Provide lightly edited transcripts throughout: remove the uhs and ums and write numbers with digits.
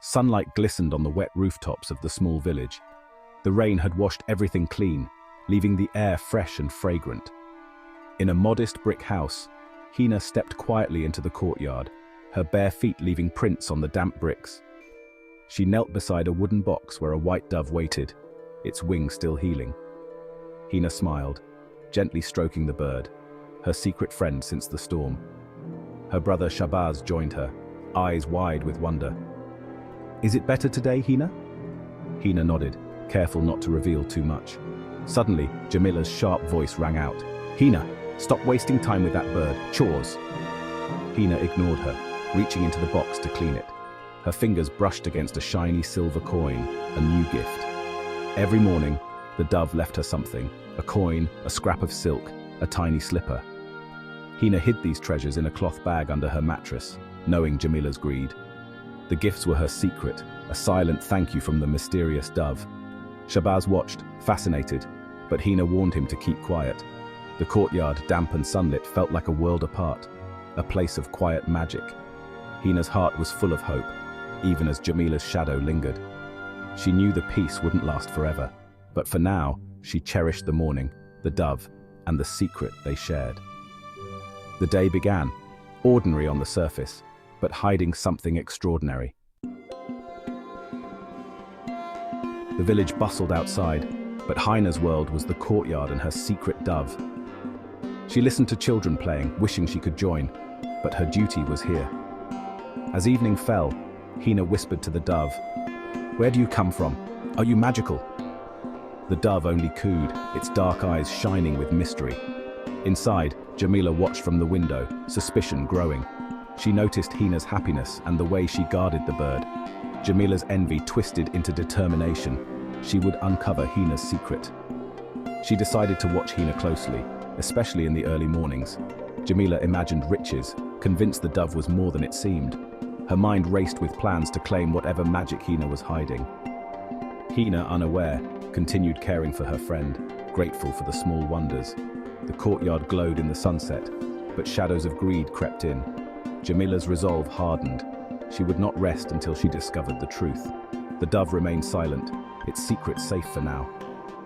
Sunlight glistened on the wet rooftops of the small village. The rain had washed everything clean, leaving the air fresh and fragrant. In a modest brick house, Hina stepped quietly into the courtyard, her bare feet leaving prints on the damp bricks. She knelt beside a wooden box where a white dove waited, its wings still healing. Hina smiled, gently stroking the bird, her secret friend since the storm. Her brother Shahbaz joined her, eyes wide with wonder. "Is it better today, Hina?" Hina nodded, careful not to reveal too much. Suddenly, Jamila's sharp voice rang out. "Hina, stop wasting time with that bird. Chores." Hina ignored her, reaching into the box to clean it. Her fingers brushed against a shiny silver coin, a new gift. Every morning, the dove left her something, a coin, a scrap of silk, a tiny slipper. Hina hid these treasures in a cloth bag under her mattress, knowing Jamila's greed. The gifts were her secret, a silent thank you from the mysterious dove. Shahbaz watched, fascinated, but Hina warned him to keep quiet. The courtyard, damp and sunlit, felt like a world apart, a place of quiet magic. Hina's heart was full of hope, even as Jamila's shadow lingered. She knew the peace wouldn't last forever, but for now, she cherished the morning, the dove, and the secret they shared. The day began, ordinary on the surface, but hiding something extraordinary. The village bustled outside, but Hina's world was the courtyard and her secret dove. She listened to children playing, wishing she could join, but her duty was here. As evening fell, Hina whispered to the dove, "Where do you come from? Are you magical?" The dove only cooed, its dark eyes shining with mystery. Inside, Jamila watched from the window, suspicion growing. She noticed Hina's happiness and the way she guarded the bird. Jamila's envy twisted into determination. She would uncover Hina's secret. She decided to watch Hina closely, especially in the early mornings. Jamila imagined riches, convinced the dove was more than it seemed. Her mind raced with plans to claim whatever magic Hina was hiding. Hina, unaware, continued caring for her friend, grateful for the small wonders. The courtyard glowed in the sunset, but shadows of greed crept in. Jamila's resolve hardened. She would not rest until she discovered the truth. The dove remained silent, its secret safe for now.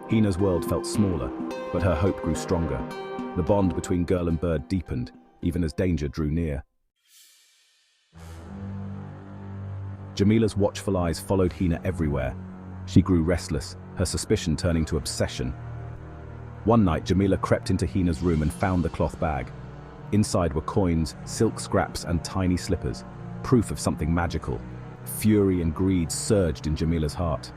Hina's world felt smaller, but her hope grew stronger. The bond between girl and bird deepened, even as danger drew near. Jamila's watchful eyes followed Hina everywhere. She grew restless, her suspicion turning to obsession. One night, Jamila crept into Hina's room and found the cloth bag. Inside were coins, silk scraps, and tiny slippers, proof of something magical. Fury and greed surged in Jamila's heart.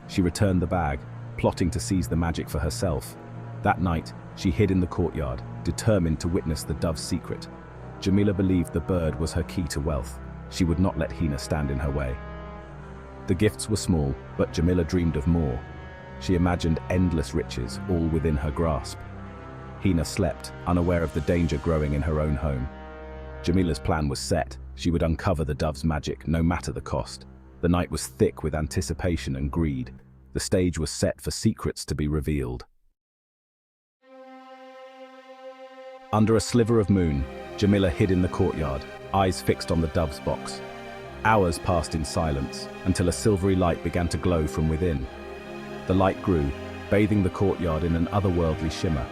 She returned the bag, plotting to seize the magic for herself. That night, she hid in the courtyard, determined to witness the dove's secret. Jamila believed the bird was her key to wealth. She would not let Hina stand in her way. The gifts were small, but Jamila dreamed of more. She imagined endless riches, all within her grasp. Hina slept, unaware of the danger growing in her own home. Jamila's plan was set. She would uncover the dove's magic, no matter the cost. The night was thick with anticipation and greed. The stage was set for secrets to be revealed. Under a sliver of moon, Jamila hid in the courtyard, eyes fixed on the dove's box. Hours passed in silence, until a silvery light began to glow from within. The light grew, bathing the courtyard in an otherworldly shimmer.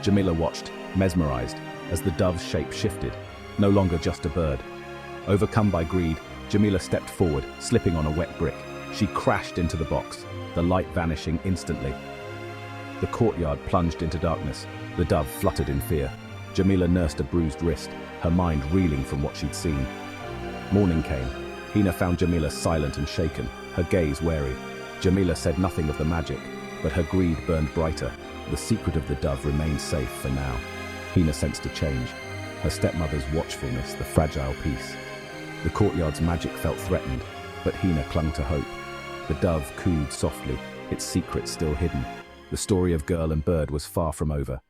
Jamila watched, mesmerized, as the dove's shape shifted, no longer just a bird. Overcome by greed, Jamila stepped forward, slipping on a wet brick. She crashed into the box, the light vanishing instantly. The courtyard plunged into darkness. The dove fluttered in fear. Jamila nursed a bruised wrist, her mind reeling from what she'd seen. Morning came. Hina found Jamila silent and shaken, her gaze wary. Jamila said nothing of the magic, but her greed burned brighter. The secret of the dove remained safe for now. Hina sensed a change. Her stepmother's watchfulness, the fragile peace. The courtyard's magic felt threatened, but Hina clung to hope. The dove cooed softly, its secret still hidden. The story of girl and bird was far from over.